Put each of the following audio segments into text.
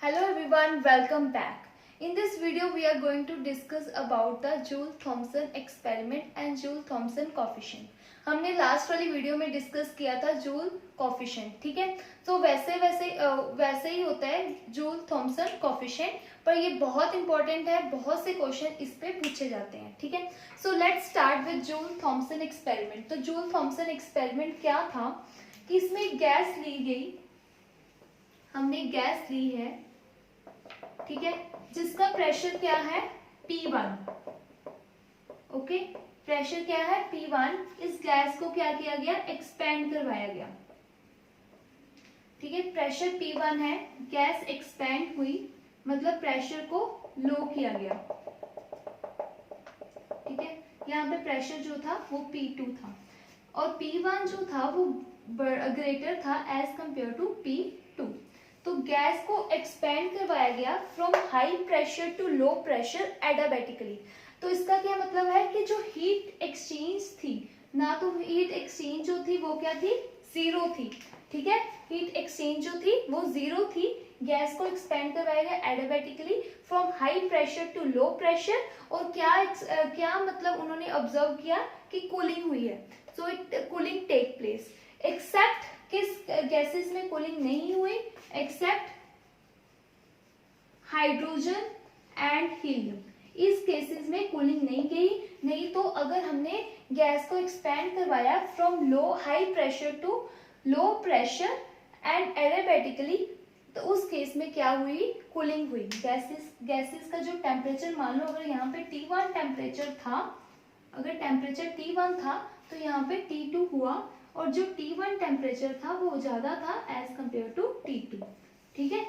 Hello everyone, welcome back. In this video we are going to discuss about the Joule-Thomson experiment and Joule-Thomson coefficient. हमने last वाली video में discuss किया था joule coefficient, ठीक है। तो वैसे ही होता है जूल-थॉमसन कोफिशिएंट, पर ये बहुत इंपॉर्टेंट है, बहुत से क्वेश्चन इस पे पूछे जाते हैं, ठीक है। So let's start with joule-Thompson experiment. तो जूल-थॉमसन एक्सपेरिमेंट क्या था कि इसमें गैस ली गई, हमने गैस ली है, ठीक है, जिसका प्रेशर क्या है P1, ओके। प्रेशर क्या है P1। इस गैस को क्या किया गया, एक्सपेंड करवाया गया, ठीक है। प्रेशर P1 है, गैस एक्सपेंड हुई, मतलब प्रेशर को लो किया गया, ठीक है। यहाँ पे प्रेशर जो था वो P2 था और P1 जो था वो ग्रेटर था एज कंपेयर टू P2। तो गैस को एक्सपेंड करवाया गया from high pressure to low pressure adiabatically. तो इसका क्या मतलब है कि जो हीट एक्सचेंज थी ना, तो हीट एक्सचेंज जो थी वो क्या थी, जीरो थी, ठीक है। हीट एक्सचेंज जो थी वो जीरो थी। गैस को एक्सपेंड करवाया गया adiabatically from high pressure to low pressure. और क्या मतलब उन्होंने ऑब्जर्व किया कि कूलिंग हुई है, so it cooling take place. Except किस गैसेस में कूलिंग नहीं हुई, एक्सेप्ट हाइड्रोजन एंड हीलियम। इस केसेस में कूलिंग नहीं गई। नहीं तो अगर हमने गैस को एक्सपेंड करवाया from low high pressure to low pressure and adiabatically, तो उस केस में क्या हुई, कूलिंग हुई। गैसेस का जो टेम्परेचर, मान लो अगर यहाँ पे T1 टेम्परेचर था, अगर टेम्परेचर T1 था तो यहाँ पे T2 हुआ, और जो T1 टेम्परेचर था वो ज्यादा था एज कंपेयर टू T2, ठीक है।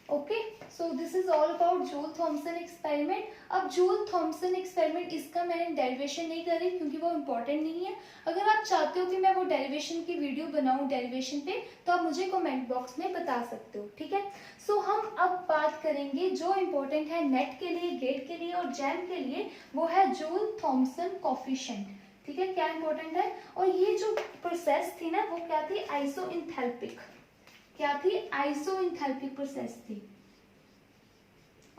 Okay, so this is all about joule-Thompson experiment. अब जूल-थॉमसन एक्सपेरिमेंट, इसका मैंने डेरिवेशन नहीं करी क्योंकि वो इम्पोर्टेंट नहीं है। अगर आप चाहते हो कि मैं वो डेरिवेशन की वीडियो बनाऊं डेरिवेशन पे, तो आप मुझे कमेंट बॉक्स में बता सकते हो, ठीक है। सो हम अब बात करेंगे जो इम्पोर्टेंट है नेट के लिए, गेट के लिए और जैम के लिए, वो है जूल-थॉमसन कोफिशिएंट, ठीक है। क्या इंपॉर्टेंट है, और ये जो प्रोसेस थी ना वो क्या थी, आइसोइंथैल्पिक। क्या थी, आइसोइंथैल्पिक प्रोसेस थी,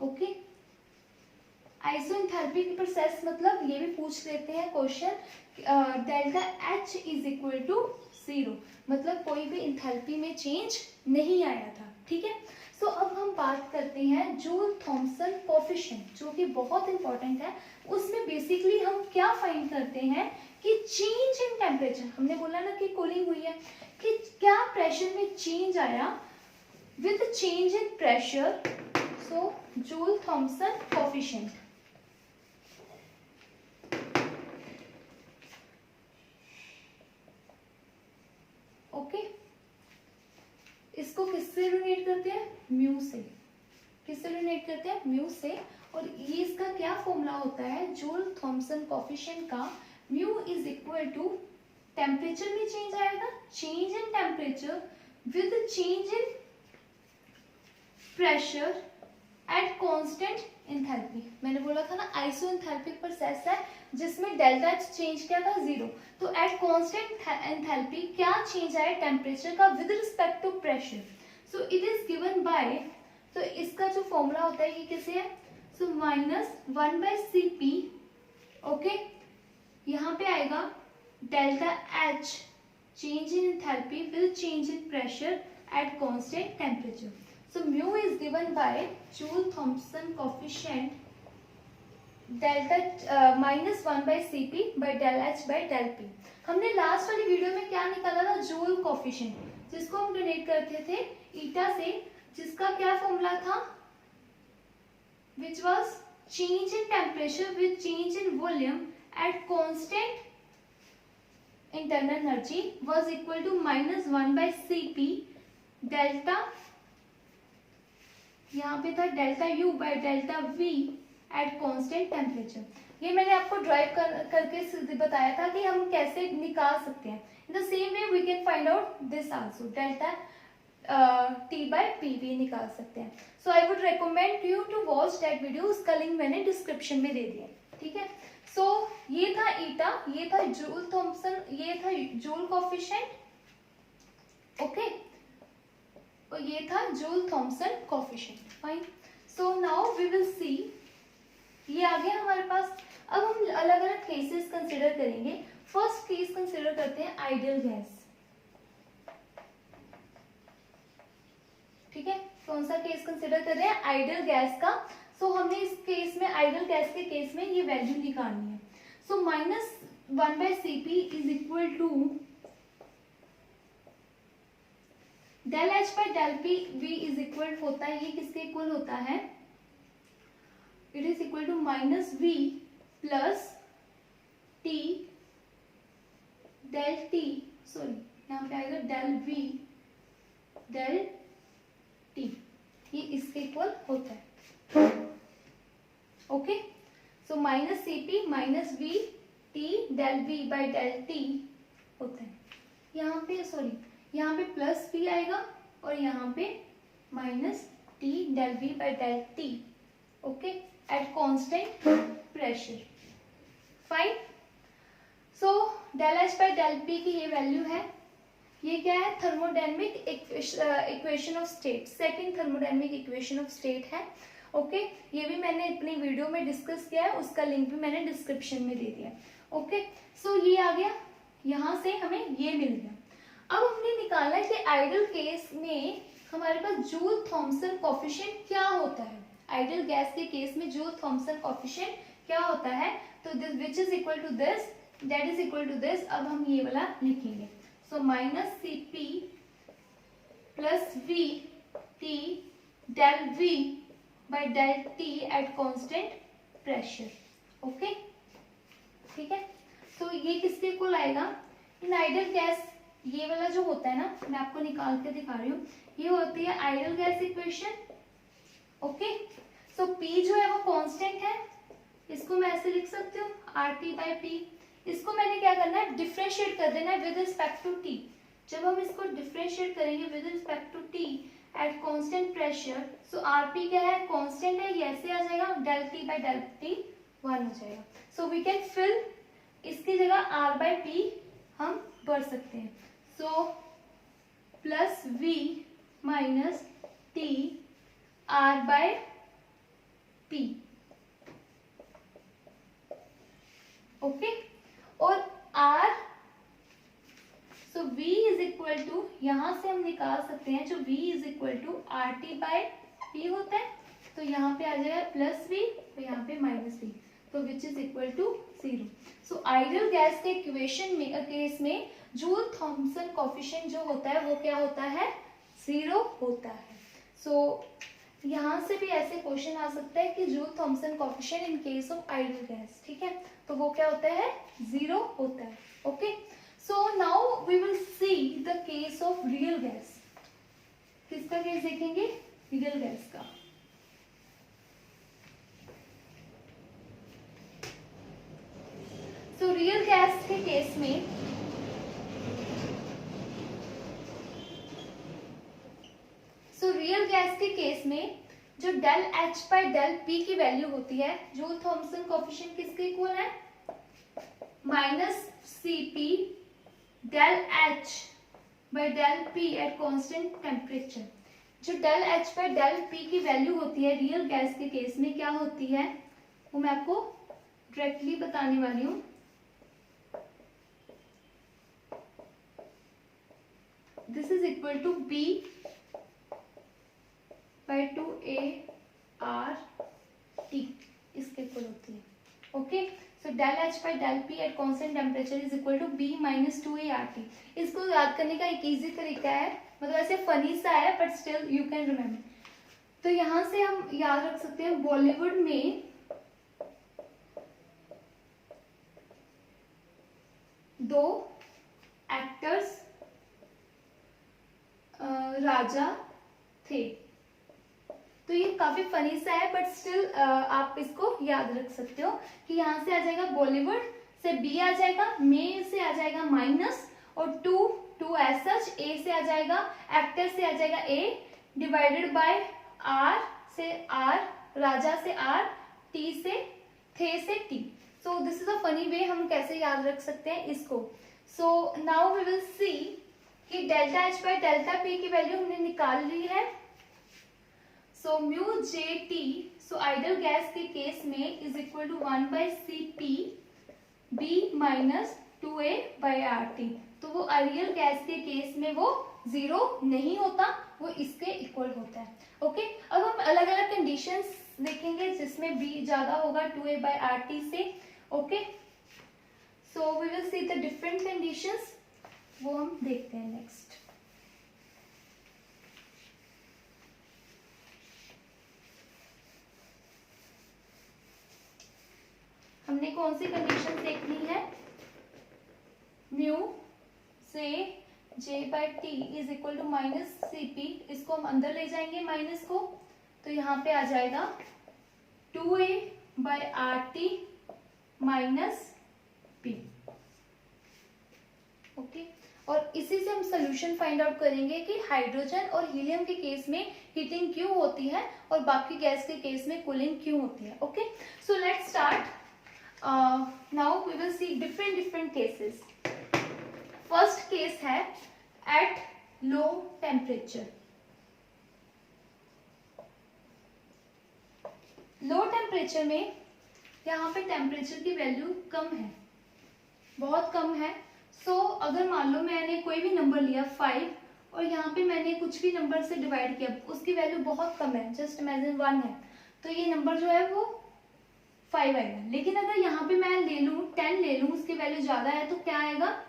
ओके। आइसोइंथैल्पिक प्रोसेस मतलब ये भी पूछ लेते हैं question, delta H is equal to 0, मतलब कोई भी इंथैल्पी में चेंज नहीं आया था, ठीक है। सो अब हम बात करते हैं जूल-थॉमसन कोफिशिएंट, जो कि बहुत इंपॉर्टेंट है। उसमें बेसिकली हम क्या फाइंड करते हैं कि चेंज इन टेम्परेचर, हमने बोला ना कि कूलिंग हुई है, कि क्या प्रेशर में चेंज आया with change in pressure, so joule-Thompson coefficient. Okay, इसको किससे रिलेट करते हैं, म्यू से। किससे रिलेट करते हैं, म्यू से। और ये इसका क्या फॉर्मूला होता है, जूल-थॉमसन कोफिशिएंट का, mu is equal to, temperature में चेंज आएगा, change in temperature with change in pressure at constant enthalpy. मैंने बोला था ना आइसोइंथैल्पिक प्रोसेस है जिसमें डेल्टा H चेंज क्या था, 0। तो एट कांस्टेंट एंथैल्पी क्या चेंज आया टेम्परेचर का with respect to pressure, so it is given by, तो इसका जो फॉर्मूला होता है ये कैसे है, सो -1/Cp, ओके। यहाँ पे आएगा delta H change in enthalpy with change in pressure at constant temperature. So mu is given by Joule-Thomson coefficient delta -1/Cp by del H by del P। हमने last वाली video में क्या निकाला था, joule coefficient, जिसको हम donate करते थे ईटा से, जिसका क्या फॉर्मूला था, which was change in temperature with change in volume at constant internal energy was equal to -1/Cp delta, यहाँ पे था delta U by delta V eight constant temperature. ये मैंने आपको ड्राइव करके बताया था कि हम कैसे निकाल सकते हैं। In the same way we can find out this also, delta T by PV निकाल सकते हैं। So I would recommend you to watch that video, उसका लिंक मैंने डिस्क्रिप्शन में दे दिया, ठीक है। सो ये था ईटा, ये था जूल-थॉमसन, ये था जूल कोफिशिएंट, ओके, और ये था Joule Thomson coefficient. We will see, ये आ गया हमारे पास। अब हम अलग अलग केसेस कंसिडर करेंगे। फर्स्ट केस कंसिडर करते हैं आइडियल गैस। ठीक है, कौन सा केस कंसिडर कर रहे हैं? आइडियल गैस का। सो हमने इस केस में, आइडियल गैस के केस में ये वैल्यू निकालनी है। So -1/Cp is equal to del H by del P, V is equal होता है, ये किसके इक्वल होता है? It is equal to -V plus T del T, sorry यहाँ पे आएगा del V del T, ये इसके इक्वल होता है। Okay, so -Cp -V T del V by del T होता है। यहाँ पे सॉरी, यहाँ पे प्लस P आएगा और यहाँ पे -T del V by del T, okay, eight constant pressure. Fine. So del H by del P की ये वैल्यू है। ये क्या है? Thermodynamic equation of state, second thermodynamic equation of state है। ओके, ये भी मैंने अपनी वीडियो में डिस्कस किया है, उसका लिंक भी मैंने डिस्क्रिप्शन में दे दिया। ओके, सो ये आ गया, यहाँ से हमें ये मिल गया। अब हमने निकाला कि आइडियल केस में हमारे पास जूल थॉमसन कोएफिशिएंट क्या होता है। आइडियल गैस के केस में जूल थॉमसन कोएफिशिएंट क्या होता है? तो this which is equal to this, that is equal to this. अब हम ये वाला लिखेंगे। So -Cp plus V T del V by del T at constant pressure, okay, ठीक है। तो ये किसके इक्वल आएगा? इन आइडियल गैस, ये वाला जो होता है ना, मैं आपको निकाल के दिखा रही हूँ, ये होती है आइडियल गैस इक्वेशन। ओके, सो P जो है वो कांस्टेंट है, इसको मैं ऐसे लिख सकती हूँ RT/P। इसको मैंने क्या करना है? डिफरेंशिएट कर देना है विद रिस्पेक्ट टू T। जब हम इसको डिफरेंशिएट करेंगे with respect to T at constant pressure, so Rp क्या है? कांस्टेंट है, ये ऐसे आ जाएगा, del T by del T 1 हो जाएगा। सो वी कैन फिल, इसकी जगह R/P हम भर सकते हैं। So plus V minus T R/P, okay, और R, so V is equal to, यहां से हम निकाल सकते हैं जो V is equal to RT/P होता है, तो यहाँ पे आ जाएगा प्लस V और यहाँ पे -V, तो which is equal to 0। So ideal gas के इक्वेशन में, केस में जूल थॉमसन कोएफिशिएंट जो होता है वो क्या होता है? 0 होता है। सो यहाँ से भी ऐसे क्वेश्चन आ सकता है कि Joule Thomson coefficient in case of ideal gas, ठीक है, तो वो क्या होता है? 0 होता है। Okay, so now we will see the case of real gas. किसका केस देखेंगे? रियल गैस का। सो रियल गैस के केस में रियल गैस के केस में जो del H by del P की वैल्यू होती है, जूल थॉमसन कोएफिशिएंट किसके इक्वल है? -Cp del H by del P at constant temperature. जो del H by del P की वैल्यू होती है रियल गैस के केस में क्या होती है, वो मैं आपको डायरेक्टली बताने वाली हूँ। This is equal to B by 2ART, इसके इक्वल होती है। Okay, so del H by del P at constant temperature is equal to B minus 2ART। इसको याद करने का एक इजी तरीका है, मतलब ऐसे फनी सा है but still you can remember. तो यहाँ से हम याद रख सकते हैं, बॉलीवुड में दो एक्टर्स राजा थे। तो ये काफी फनी सा है बट स्टिल आप इसको याद रख सकते हो कि यहाँ से आ जाएगा बॉलीवुड से B आ जाएगा, मे से आ जाएगा माइनस, और टू एज सच, ए से आ जाएगा, एक्टर से आ जाएगा A डिवाइडेड बाय R से R, राजा से R, T से थे से T। So this is a funny way, हम कैसे याद रख सकते हैं इसको। सो नाउ वी विल सी कि delta H by delta P की वैल्यू हमने निकाल ली है। So mu J T, so ideal gas के केस में is equal to 1/Cp B minus 2A/RT। तो वो आइडियल गैस के केस में वो जीरो नहीं होता, वो इसके इक्वल होता है। ओके, अब हम अलग अलग कंडीशंस देखेंगे जिसमें बी ज्यादा होगा 2A/RT से। Okay, so we will see the different conditions, वो हम देखते हैं नेक्स्ट। हमने कौन सी कंडीशन देखनी है, म्यू से J/T is equal to -Cp, इसको हम अंदर ले जाएंगे माइनस को, तो यहाँ पे आ जाएगा 2A/RT माइनस P। ओके, और इसी से हम सोल्यूशन फाइंड आउट करेंगे कि हाइड्रोजन और हीलियम के केस में हीटिंग क्यों होती है और बाकी गैस के केस में कूलिंग क्यों होती है। Okay, so let's start. Now we will see different cases. First case है at low temperature. Low temperature में यहाँ पे टेम्परेचर की वैल्यू कम है, बहुत कम है। सो अगर मान लो मैंने कोई भी नंबर लिया 5 और यहाँ पे मैंने कुछ भी नंबर से डिवाइड किया, उसकी वैल्यू बहुत कम है, जस्ट इमेजिन 1 है, तो ये नंबर जो है वो 5 आएगा। लेकिन अगर यहाँ पे मैं ले लूँ 10 ले लूँ, उसकी वैल्यू ज्यादा है, तो क्या आएगा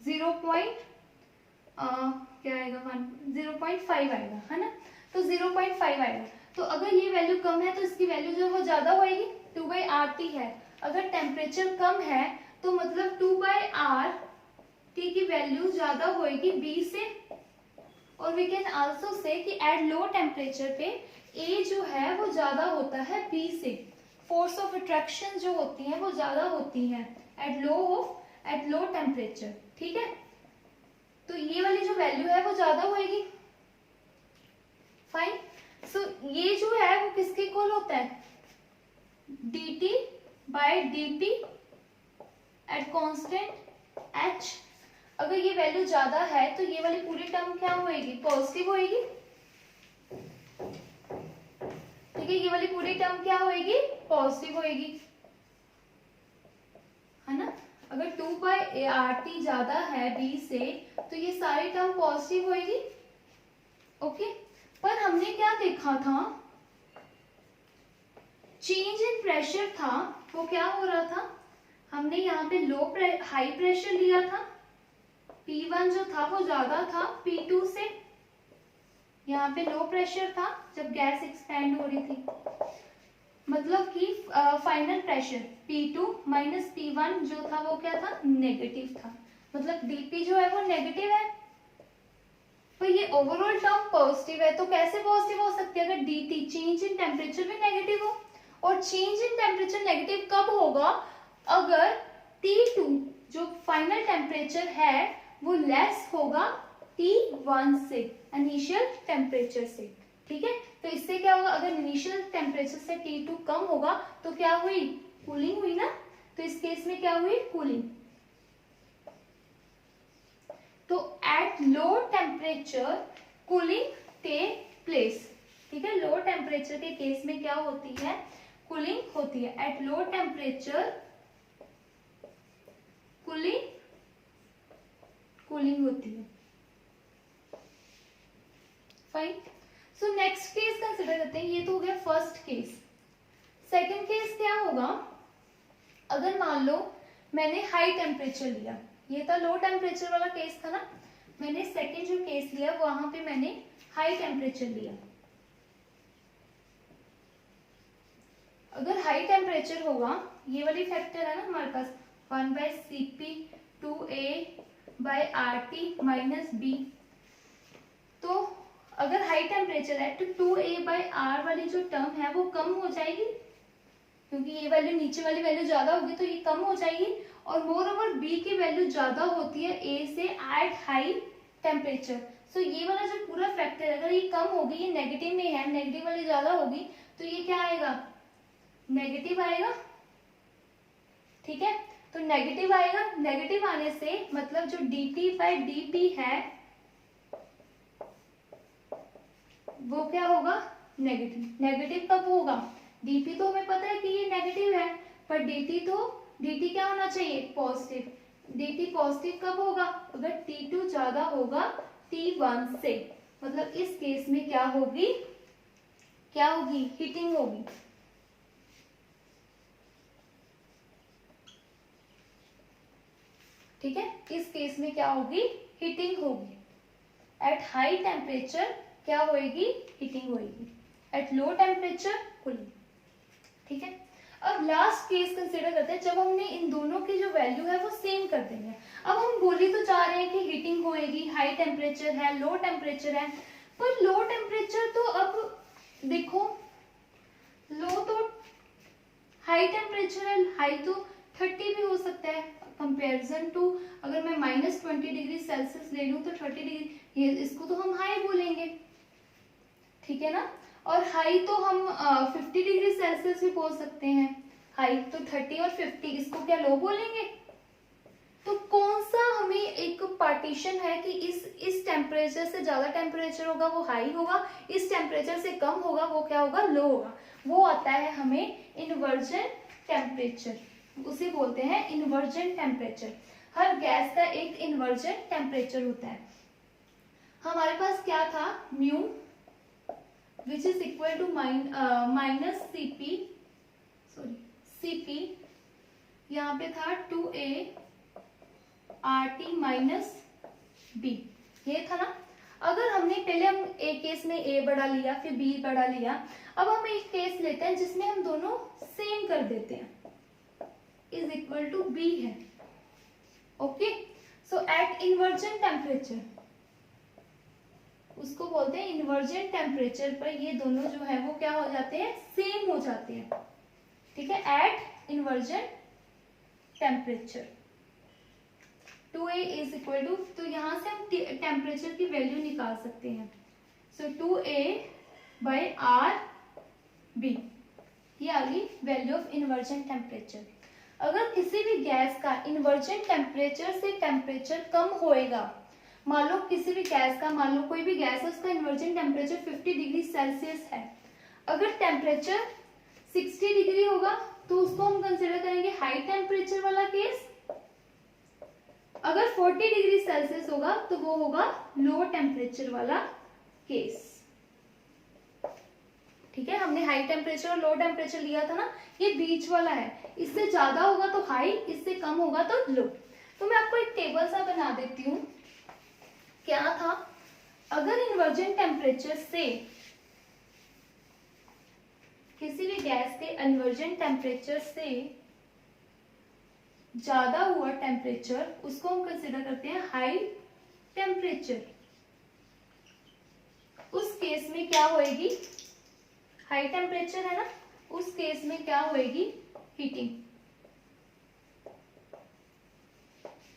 0.5 आएगा, है ना, तो 0.5 आएगा। तो अगर ये वैल्यू कम है तो इसकी वैल्यू जो है वो ज्यादा होएगी, 2/RT है। अगर टेम्परेचर कम है तो मतलब 2/RT की वैल्यू ज्यादा होएगी B से। और वी कैन आल्सो से कि एट लो टेम्परेचर पे A जो है वो ज्यादा होता है B से, फोर्स ऑफ अट्रैक्शन जो होती है वो ज्यादा होती है एट लो टेम्परेचर। ठीक है, तो ये वाली जो वैल्यू है वो ज्यादा होएगी। फाइन, सो ये जो है वो किसके इक्वल होता है, dt/dp एट कांस्टेंट H। अगर ये वैल्यू ज्यादा है तो ये वाली पूरी टर्म क्या होएगी, पॉजिटिव होएगी। ठीक है, ये वाली पूरी टर्म क्या होएगी, पॉजिटिव होएगी, है ना। अगर 2/RT ज्यादा है B से तो ये सारी टर्म पॉजिटिव होएगी। ओके, पर हमने क्या देखा था, चेंज इन प्रेशर था, वो क्या हो रहा था, हमने यहाँ पे हाई प्रेशर लिया था, P1 जो था वो ज्यादा था P2 से, यहाँ पे लो प्रेशर था जब गैस एक्सपेंड हो रही थी, मतलब कि final pressure P2 minus P1 जो था वो क्या था, नेगेटिव था, मतलब dP जो है वो नेगेटिव है, पर ये ओवरऑल टर्म पॉजिटिव है। तो कैसे पॉजिटिव हो सकती है, अगर dt चेंज इन टेम्परेचर भी नेगेटिव हो, और चेंज इन टेम्परेचर नेगेटिव कब होगा, अगर T2 जो फाइनल टेम्परेचर है वो लेस होगा T1 से, इनिशियल टेम्परेचर से। ठीक है, तो इससे क्या होगा, अगर इनिशियल टेम्परेचर से T2 कम होगा तो क्या हुई, कूलिंग हुई ना, तो इस केस में क्या हुई, कूलिंग। तो at low temperature cooling take place. ठीक है, लो टेम्परेचर के केस में क्या होती है, कूलिंग होती है। एट लो टेम्परेचर कूलिंग होती है। Fine, so next case consider करते हैं, ये तो हो गया फर्स्ट केस। सेकंड केस क्या होगा, अगर मान लो मैंने हाई टेम्परेचर लिया, ये था लो टेम्परेचर वाला केस था ना, मैंने सेकंड जो केस लिया वहां पे मैंने हाई टेम्परेचर लिया। अगर हाई टेम्परेचर होगा, ये वाली फैक्टर है ना हमारे पास 1/Cp 2A/RT माइनस B, तो अगर हाई टेम्परेचर है तो 2A/R वाली जो टर्म है वो कम हो जाएगी, क्योंकि ये वैल्यू नीचे वाली वैल्यू ज्यादा होगी तो ये कम हो जाएगी, और मोर ओवर B की वैल्यू ज्यादा होती है A से एट हाई टेम्परेचर। सो ये वाला जो पूरा फैक्टर अगर ये कम होगी, ये नेगेटिव में है, नेगेटिव वाली ज्यादा होगी, तो ये क्या आएगा, नेगेटिव आएगा। ठीक है, तो नेगेटिव आएगा, नेगेटिव आने से मतलब जो dt/dp है वो क्या होगा, नेगेटिव। नेगेटिव कब होगा? dp तो हमें पता है कि ये नेगेटिव है, पर dt क्या होना चाहिए? पॉजिटिव। dt पॉजिटिव कब होगा? अगर T2 ज्यादा होगा T1 से, मतलब इस केस में क्या होगी? हीटिंग होगी। ठीक है, इस केस में क्या होगी? हीटिंग होगी। एट हाई टेम्परेचर क्या होएगी? हीटिंग होएगी। Eight low temperature cooling. ठीक है, अब लास्ट केस कंसीडर करते हैं जब हमने इन दोनों की जो वैल्यू है वो सेम कर देंगे। अब हम बोली तो चाह रहे हैं कि हीटिंग होएगी, हाई टेम्परेचर है, लो टेम्परेचर है, पर लो टेम्परेचर तो अब देखो, लो तो हाई टेम्परेचर है, हाई तो 30 भी हो सकता है कंपेरिजन टू, अगर मैं -20 डिग्री सेल्सियस ले लूं तो 30 डिग्री, ये इसको तो हम हाई बोलेंगे। ठीक है ना, और हाई तो हम 50 डिग्री सेल्सियस भी बोल सकते हैं। हाई तो 30 और 50, इसको क्या लो बोलेंगे? तो कौन सा हमें एक पार्टीशन है कि इस टेम्परेचर से ज्यादा टेम्परेचर होगा वो हाई होगा, इस टेम्परेचर से कम होगा वो क्या होगा? लो होगा। वो आता है हमें इन्वर्जन टेम्परेचर, उसे बोलते हैं इन्वर्जन टेम्परेचर। हर गैस का एक इन्वर्जन टेम्परेचर होता है। हमारे पास क्या था? Mu which is equal to minus Cp, यहाँ पे था 2a RT माइनस B, ये था ना। अगर हमने पहले हम एक केस में A बड़ा लिया, फिर B बड़ा लिया, अब हम एक केस लेते हैं जिसमें हम दोनों सेम कर देते हैं, इज इक्वल टू B है। ओके, सो एट इन्वर्जन टेम्परेचर, उसको बोलते हैं इन्वर्जन टेम्परेचर पर ये दोनों जो है वो क्या हो जाते हैं? सेम हो जाते हैं। ठीक है, at inversion temperature 2a is equal to, तो यहां से हम टेम्परेचर की वैल्यू निकाल सकते हैं। सो 2a बाई RB, ये आ गई वैल्यू ऑफ इन्वर्जन टेम्परेचर। अगर किसी भी गैस का इन्वर्जन टेम्परेचर से टेम्परेचर कम होएगा, मान लो किसी भी गैस का, मान लो कोई भी गैस है, उसका इन्वर्जन टेम्परेचर 50 डिग्री सेल्सियस है, अगर टेम्परेचर 60 डिग्री होगा तो उसको हम कंसिडर करेंगे हाई टेम्परेचर वाला केस। अगर 40 डिग्री सेल्सियस होगा तो वो होगा लो टेम्परेचर वाला केस। ठीक है, हमने हाई टेम्परेचर और लो टेम्परेचर लिया था ना, ये बीच वाला है, इससे ज्यादा होगा तो हाई, इससे कम होगा तो लो। तो मैं आपको एक टेबल सा बना देती हूँ। क्या था? अगर इन्वर्जन टेम्परेचर से, किसी भी गैस के इन्वर्जन टेम्परेचर से ज्यादा हुआ टेम्परेचर, उसको हम कंसिडर करते हैं हाई टेम्परेचर। उस केस में क्या होएगी? हाई टेम्परेचर है ना, उस केस में क्या होएगी? हीटिंग।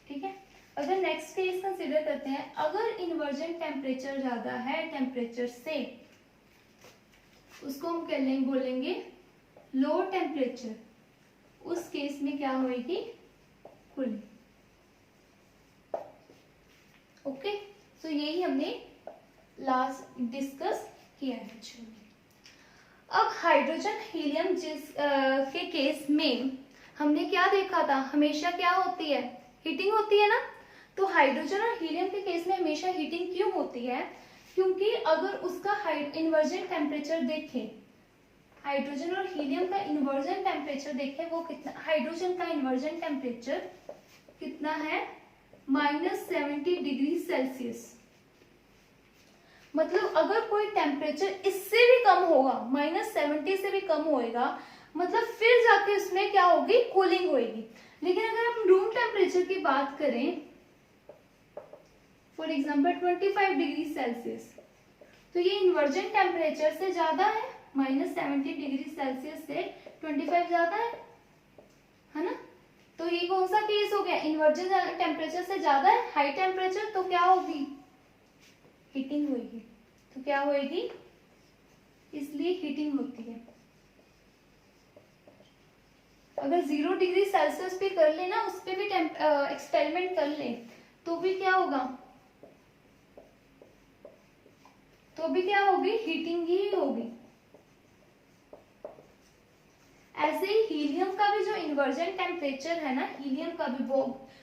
ठीक है, अगर नेक्स्ट केस कंसिडर करते हैं, अगर इन्वर्जन टेम्परेचर ज्यादा है टेम्परेचर से, उसको हम बोलेंगे लो टेम्परेचर। उस केस में क्या होएगी? कूलिंग। ओके, सो यही हमने लास्ट डिस्कस किया है। अब हाइड्रोजन हीलियम के केस में हमने क्या देखा था? हमेशा क्या होती है? हीटिंग होती है ना। तो हाइड्रोजन और हीलियम के केस में हमेशा हीटिंग क्यों होती है? क्योंकि अगर उसका इन्वर्जन टेम्परेचर देखें, हाइड्रोजन और हीलियम का इन्वर्जन टेम्परेचर देखें, वो कितना, हाइड्रोजन का इन्वर्जन टेम्परेचर कितना है? -70 डिग्री सेल्सियस। मतलब अगर कोई टेम्परेचर इससे भी कम होगा, -70 से भी कम होएगा, मतलब फिर जाके उसमें क्या होगी? कूलिंग होएगी। लेकिन अगर हम रूम टेम्परेचर की बात करें, फॉर एग्जाम्पल 25 डिग्री सेल्सियस, तो ये इन्वर्जन टेम्परेचर से ज्यादा है, -70 डिग्री सेल्सियस से 25 ज्यादा है ना। तो ये कौन सा केस हो गया? इन्वर्जन टेम्परेचर से ज्यादा है, हाई टेम्परेचर, तो क्या होगी? हीटिंग होगी। तो क्या होगी? इसलिए हीटिंग होती है। अगर 0 डिग्री सेल्सियस पे कर लेना, उस पे भी एक्सपेरिमेंट कर ले, तो भी क्या होगा? तो भी क्या होगी? हीटिंग ही होगी। वैसे ही हीलियम का भी जो इन्वर्जन टेम्परेचर है ना, हीलियम का भी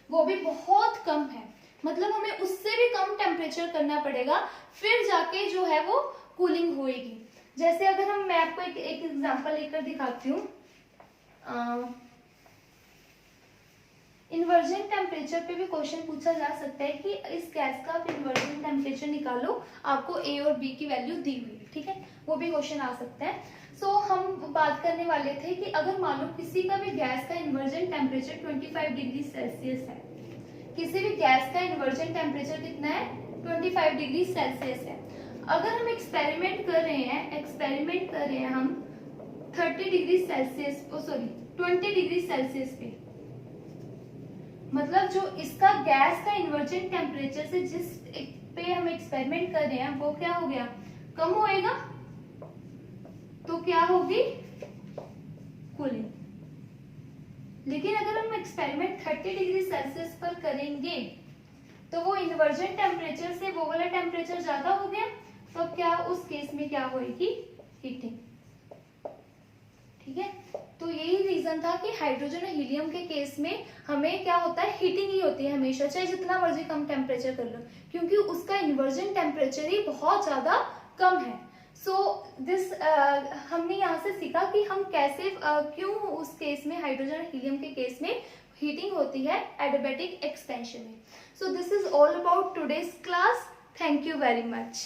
वो भी बहुत कम है, मतलब हमें उससे भी कम टेम्परेचर करना पड़ेगा फिर जाके जो है वो कूलिंग होएगी। जैसे अगर मैं आपको एक एग्जांपल लेकर दिखाती हूँ, इन्वर्जन टेम्परेचर पे भी क्वेश्चन पूछा जा सकता है कि इस गैस का आप इन्वर्जन टेम्परेचर निकालो, आपको ए और बी की वैल्यू दी हुई है, ठीक है, वो भी क्वेश्चन आ सकता है। सो हम बात करने वाले थे कि अगर मान लो किसी का भी गैस का इन्वर्जन टेम्परेचर 25 डिग्री सेल्सियस है, किसी भी गैस का इन्वर्जन टेम्परेचर कितना है 25 डिग्री सेल्सियस है, अगर हम एक्सपेरिमेंट कर रहे हैं हम 30 degree Celsius, sorry 20 degree Celsius पे, मतलब जो इसका गैस का इन्वर्जन टेम्परेचर से जिस पे हम एक्सपेरिमेंट कर रहे हैं वो क्या हो गया, कम होएगा, तो क्या होगी कूलिंग। लेकिन अगर हम एक्सपेरिमेंट 30 डिग्री सेल्सियस पर करेंगे तो वो इन्वर्जन टेम्परेचर से वो वाला टेम्परेचर ज्यादा हो गया, तो अब क्या उस केस में क्या होएगी, हीटिंग, ठीक है। तो यही रीजन था कि हाइड्रोजन और हीलियम के केस में हमें क्या होता है, हीटिंग ही होती है हमेशा, चाहे जितना मर्जी कम टेम्परेचर कर लो, क्योंकि उसका इन्वर्जन टेम्परेचर ही बहुत ज्यादा कम है। सो दिस हमने यहाँ से सीखा कि हम कैसे क्यों उस केस में हाइड्रोजन और हीलियम के केस में हीटिंग होती है एडियाबैटिक एक्सपेंशन में। सो this is all about today's class. Thank you very much.